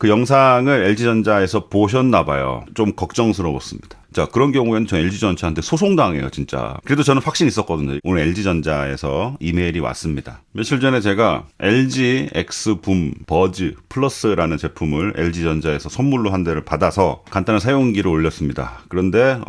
그 영상을 LG전자에서 보셨나 봐요. 좀 걱정스러웠습니다. 자, 그런 경우에는 저 LG전자한테 소송당해요, 진짜. 그래도 저는 확신이 있었거든요. 오늘 LG전자에서 이메일이 왔습니다. 며칠 전에 제가 LG X붐 버즈 플러스라는 제품을 LG전자에서 선물로 한 대를 받아서 간단한 사용기를 올렸습니다. 그런데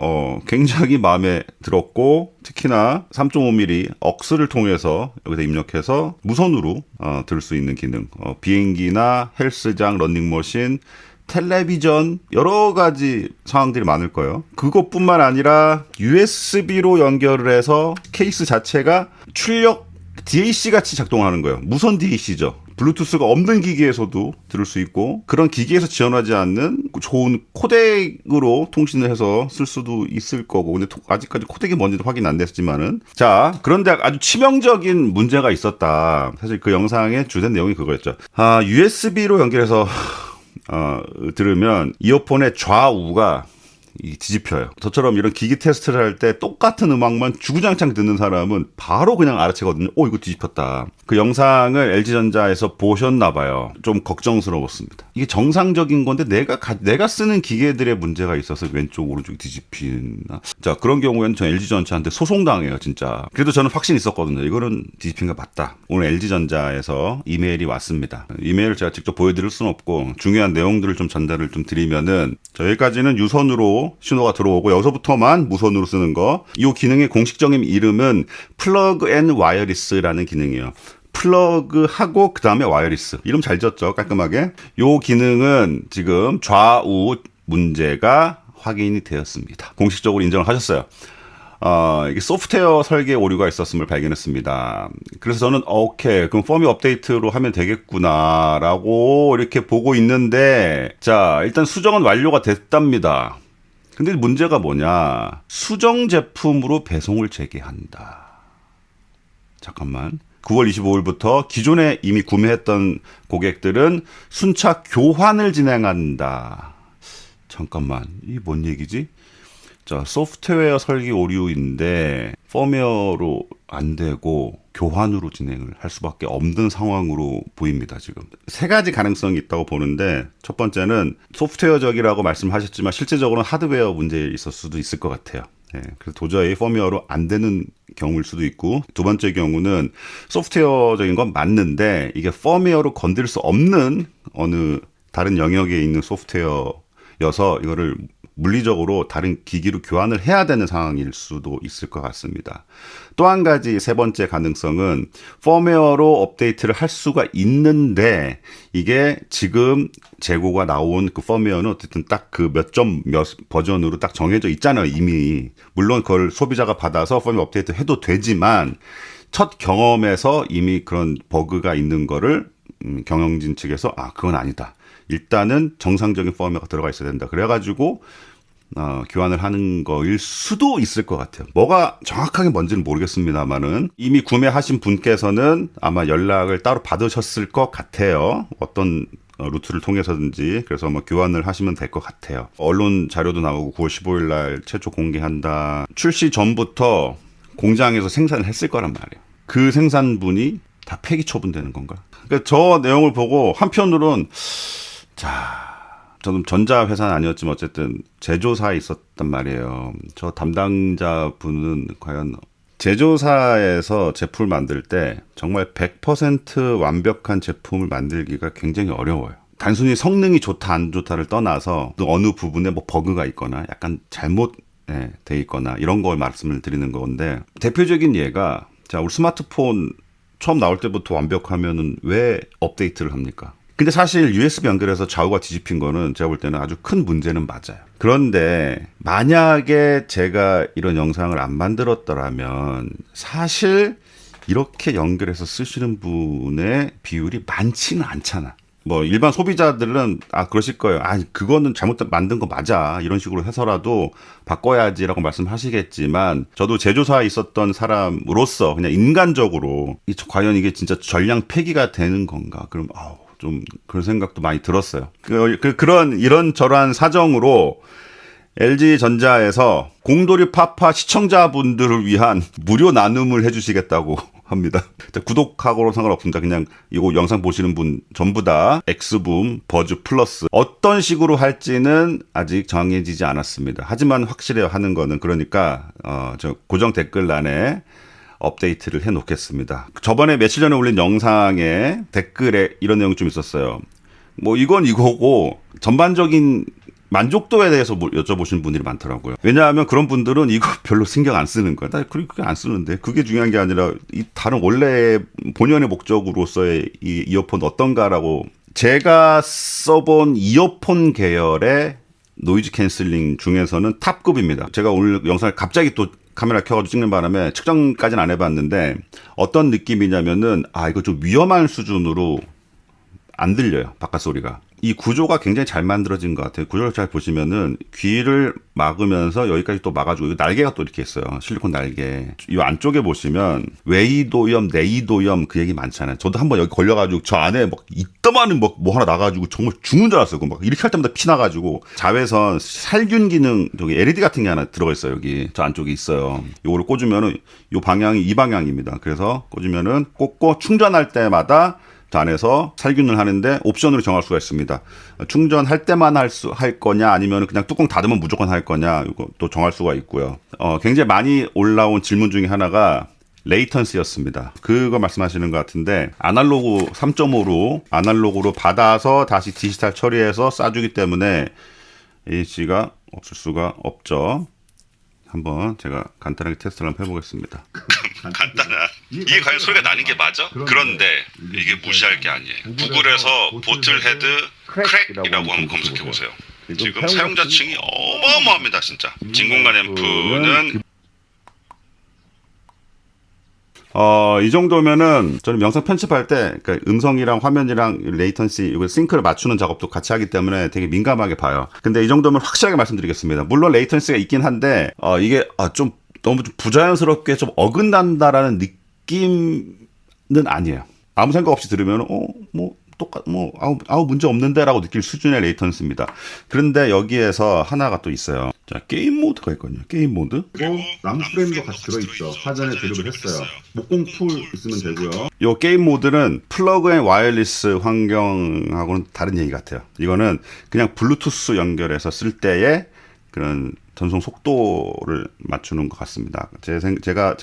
굉장히 마음에 들었고, 특히나 3.5mm 억스를 통해서 여기다 입력해서 무선으로 들을 수 있는 기능, 비행기나 헬스장, 러닝머신, 텔레비전 여러 가지 상황들이 많을 거예요. 그것뿐만 아니라 USB로 연결을 해서 케이스 자체가 출력 DAC 같이 작동하는 거예요. 무선 DAC죠. 블루투스가 없는 기기에서도 들을 수 있고, 그런 기기에서 지원하지 않는 좋은 코덱으로 통신을 해서 쓸 수도 있을 거고, 근데 아직까지 코덱이 뭔지도 확인 안 됐지만은. 자, 그런데 아주 치명적인 문제가 있었다. 사실 그 영상의 주된 내용이 그거였죠. USB로 연결해서 들으면 이어폰의 좌우가 뒤집혀요. 저처럼 이런 기기 테스트를 할 때 똑같은 음악만 주구장창 듣는 사람은 바로 그냥 알아채거든요. 이거 뒤집혔다. 그 영상을 LG전자에서 보셨나 봐요. 좀 걱정스러웠습니다. 이게 정상적인 건데 내가 쓰는 기계들의 문제가 있어서 왼쪽 오른쪽이 뒤집히나. 자, 그런 경우에는 저 LG전자한테 소송당해요, 진짜. 그래도 저는 확신이 있었거든요. 이거는 뒤집힌 거 맞다. 오늘 LG전자에서 이메일이 왔습니다. 이메일을 제가 직접 보여드릴 수는 없고 중요한 내용들을 좀 전달을 좀 드리면은, 여기까지는 유선으로 신호가 들어오고 여기서부터만 무선으로 쓰는 거. 이 기능의 공식적인 이름은 플러그 앤 와이어리스라는 기능이에요. 플러그하고 그 다음에 와이어리스. 이름 잘 지었죠, 깔끔하게. 이 기능은 지금 좌우 문제가 확인이 되었습니다. 공식적으로 인정을 하셨어요. 이게 소프트웨어 설계 오류가 있었음을 발견했습니다. 그래서 저는 오케이, 그럼 펌웨어 업데이트로 하면 되겠구나라고 이렇게 보고 있는데, 자, 일단 수정은 완료가 됐답니다. 근데 문제가 뭐냐? 수정 제품으로 배송을 재개한다. 잠깐만. 9월 25일부터 기존에 이미 구매했던 고객들은 순차 교환을 진행한다. 잠깐만. 이게 뭔 얘기지? 자, 소프트웨어 설계 오류인데 펌웨어로 안 되고 교환으로 진행을 할 수밖에 없는 상황으로 보입니다. 지금 세 가지 가능성이 있다고 보는데, 첫 번째는 소프트웨어적이라고 말씀하셨지만 실제적으로는 하드웨어 문제일 수도 있을 것 같아요. 그래서 도저히 펌웨어로 안 되는 경우일 수도 있고, 두 번째 경우는 소프트웨어적인 건 맞는데 이게 펌웨어로 건드릴 수 없는 어느 다른 영역에 있는 소프트웨어여서 이거를 물리적으로 다른 기기로 교환을 해야 되는 상황일 수도 있을 것 같습니다. 또 한 가지, 세 번째 가능성은 펌웨어로 업데이트를 할 수가 있는데 이게 지금 재고가 나온 그 펌웨어는 어쨌든 딱 그 몇 버전으로 딱 정해져 있잖아요, 이미. 물론 그걸 소비자가 받아서 펌웨어 업데이트 해도 되지만 첫 경험에서 이미 그런 버그가 있는 거를 경영진 측에서 그건 아니다. 일단은 정상적인 펌웨어가 들어가 있어야 된다. 그래가지고 교환을 하는 거일 수도 있을 것 같아요. 뭐가 정확하게 뭔지는 모르겠습니다만은 이미 구매하신 분께서는 아마 연락을 따로 받으셨을 것 같아요. 어떤 루트를 통해서든지. 그래서 교환을 하시면 될 것 같아요. 언론 자료도 나오고 9월 15일 날 최초 공개한다. 출시 전부터 공장에서 생산을 했을 거란 말이에요. 그 생산분이 다 폐기 처분되는 건가? 그러니까 저 내용을 보고 한편으로는, 저는 전자회사는 아니었지만 어쨌든 제조사에 있었단 말이에요. 저 담당자분은 과연 제조사에서 제품을 만들 때 정말 100% 완벽한 제품을 만들기가 굉장히 어려워요. 단순히 성능이 좋다 안 좋다를 떠나서 어느 부분에 버그가 있거나 약간 잘못 돼 있거나 이런 걸 말씀을 드리는 건데, 대표적인 예가, 우리 스마트폰 처음 나올 때부터 완벽하면은 왜 업데이트를 합니까? 근데 사실 USB 연결해서 좌우가 뒤집힌 거는 제가 볼 때는 아주 큰 문제는 맞아요. 그런데 만약에 제가 이런 영상을 안 만들었더라면 사실 이렇게 연결해서 쓰시는 분의 비율이 많지는 않잖아. 일반 소비자들은 그러실 거예요. 그거는 잘못 만든 거 맞아. 이런 식으로 해서라도 바꿔야지라고 말씀하시겠지만, 저도 제조사에 있었던 사람으로서 그냥 인간적으로 과연 이게 진짜 전량 폐기가 되는 건가? 그럼 좀 그런 생각도 많이 들었어요. 그런 이런저런 사정으로 LG전자에서 공돌이 파파 시청자분들을 위한 무료 나눔을 해주시겠다고 합니다. 구독하고는 상관없습니다. 그냥 이거 영상 보시는 분 전부 다 엑스붐, 버즈 플러스 어떤 식으로 할지는 아직 정해지지 않았습니다. 하지만 확실해요 하는 거는. 그러니까 저 고정 댓글란에 업데이트를 해 놓겠습니다. 저번에 며칠 전에 올린 영상에 댓글에 이런 내용이 좀 있었어요. 뭐 이건 이거고 전반적인 만족도에 대해서 여쭤보시는 분들이 많더라고요. 왜냐하면 그런 분들은 이거 별로 신경 안 쓰는 거야. 나 그게 안 쓰는데 그게 중요한 게 아니라 이 다른 원래 본연의 목적으로서의 이 이어폰 어떤가라고. 제가 써본 이어폰 계열의 노이즈 캔슬링 중에서는 탑급입니다. 제가 오늘 영상을 갑자기 또 카메라 켜가지고 찍는 바람에 측정까지는 안 해봤는데 어떤 느낌이냐면은 이거 좀 위험한 수준으로 안 들려요. 바깥 소리가. 이 구조가 굉장히 잘 만들어진 것 같아요. 구조를 잘 보시면은 귀를 막으면서 여기까지 또 막아주고 날개가 또 이렇게 있어요. 실리콘 날개. 이 안쪽에 보시면 웨이도염, 네이도염 그 얘기 많잖아요. 저도 한번 여기 걸려가지고 저 안에 막 이따만한 뭐 하나 나가지고 정말 죽는 줄 알았어요. 막 이렇게 할 때마다 피 나가지고. 자외선 살균 기능 저기 LED 같은 게 하나 들어가 있어요. 여기 저 안쪽에 있어요. 요거를 꽂으면은 요 방향이 이 방향입니다. 그래서 꽂으면은 꽂고 충전할 때마다 안에서 살균을 하는데 옵션으로 정할 수가 있습니다. 충전할 때만 할 거냐 아니면 그냥 뚜껑 닫으면 무조건 할 거냐 이거 또 정할 수가 있고요. 굉장히 많이 올라온 질문 중에 하나가 레이턴스였습니다. 그거 말씀하시는 것 같은데 아날로그 3.5로 아날로그로 받아서 다시 디지털 처리해서 쏴주기 때문에 AH가 없을 수가 없죠. 한번 제가 간단하게 테스트를 한번 해보겠습니다. 간단한 이게 과연 소리가 나는 게 맞아? 그런데 이게 무시할 게 아니에요. 구글에서 보틀헤드 크랙이라고 한번 검색해 보세요. 지금 사용자층이 어마어마합니다. 진짜 진공관 앰프는 이 정도면은 저는 영상 편집할 때 그러니까 음성이랑 화면이랑 레이턴시 이거 싱크를 맞추는 작업도 같이 하기 때문에 되게 민감하게 봐요. 근데 이 정도면 확실하게 말씀드리겠습니다. 물론 레이턴시가 있긴 한데 이게 좀 너무 좀 부자연스럽게 좀 어긋난다라는 느낌은 아니에요. 아무 생각 없이 들으면 문제 없는데라고 느낄 수준의 레이턴스입니다. 그런데 여기에서 하나가 또 있어요. 자, 게임 모드가 있거든요. 게임 모드. 그리고 람프레임도 같이 들어있죠. 사전에 조립을 했어요. 목공 풀 있으면 되고요. 이 게임 모드는 플러그 앤 와이어리스 환경하고는 다른 얘기 같아요. 이거는 그냥 블루투스 연결해서 쓸 때의 그런 전송 속도를 맞추는 것 같습니다. 제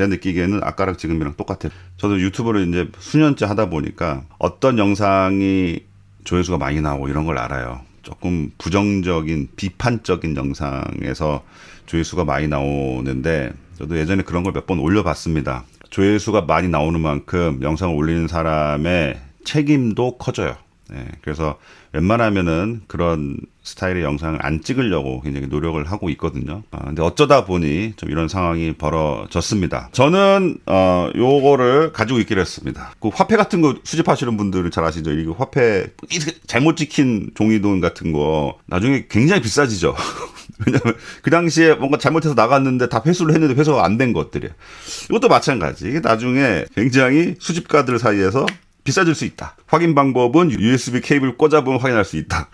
느끼기에는 아까랑 지금이랑 똑같아요. 저도 유튜브를 이제 수년째 하다 보니까 어떤 영상이 조회수가 많이 나오고 이런 걸 알아요. 조금 부정적인, 비판적인 영상에서 조회수가 많이 나오는데 저도 예전에 그런 걸 몇 번 올려봤습니다. 조회수가 많이 나오는 만큼 영상을 올리는 사람의 책임도 커져요. 네, 그래서 웬만하면은 그런 스타일의 영상을 안 찍으려고 굉장히 노력을 하고 있거든요. 근데 어쩌다 보니 좀 이런 상황이 벌어졌습니다. 저는 요거를 가지고 있기로 했습니다. 그 화폐 같은 거 수집하시는 분들은 잘 아시죠? 이거 화폐 잘못 찍힌 종이돈 같은 거 나중에 굉장히 비싸지죠. 왜냐면 그 당시에 뭔가 잘못해서 나갔는데 다 회수를 했는데 회수가 안 된 것들이에요. 이것도 마찬가지. 이게 나중에 굉장히 수집가들 사이에서 비싸질 수 있다. 확인 방법은 USB 케이블 꽂아보면 확인할 수 있다.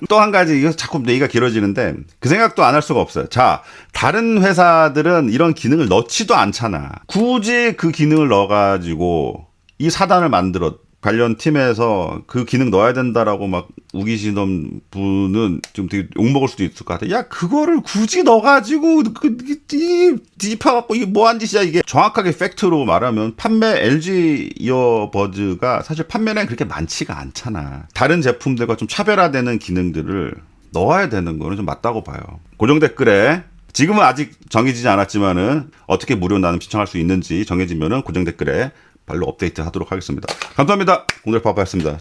또 한 가지, 이거 자꾸 얘기가 길어지는데 그 생각도 안 할 수가 없어요. 자, 다른 회사들은 이런 기능을 넣지도 않잖아. 굳이 그 기능을 넣어가지고 이 사단을 만들어 관련 팀에서 그 기능 넣어야 된다라고 막 우기시던 분은 좀 되게 욕먹을 수도 있을 것 같아. 야, 그거를 굳이 넣어가지고 뒤집어갖고 이게 뭐한 짓이야 이게. 정확하게 팩트로 말하면 판매 LG 이어버즈가 사실 판매량이 그렇게 많지가 않잖아. 다른 제품들과 좀 차별화되는 기능들을 넣어야 되는 거는 좀 맞다고 봐요. 고정 댓글에 지금은 아직 정해지지 않았지만은 어떻게 무료 나눔 신청할 수 있는지 정해지면은 고정 댓글에 발로 업데이트 하도록 하겠습니다. 감사합니다. 오늘 바빠였습니다.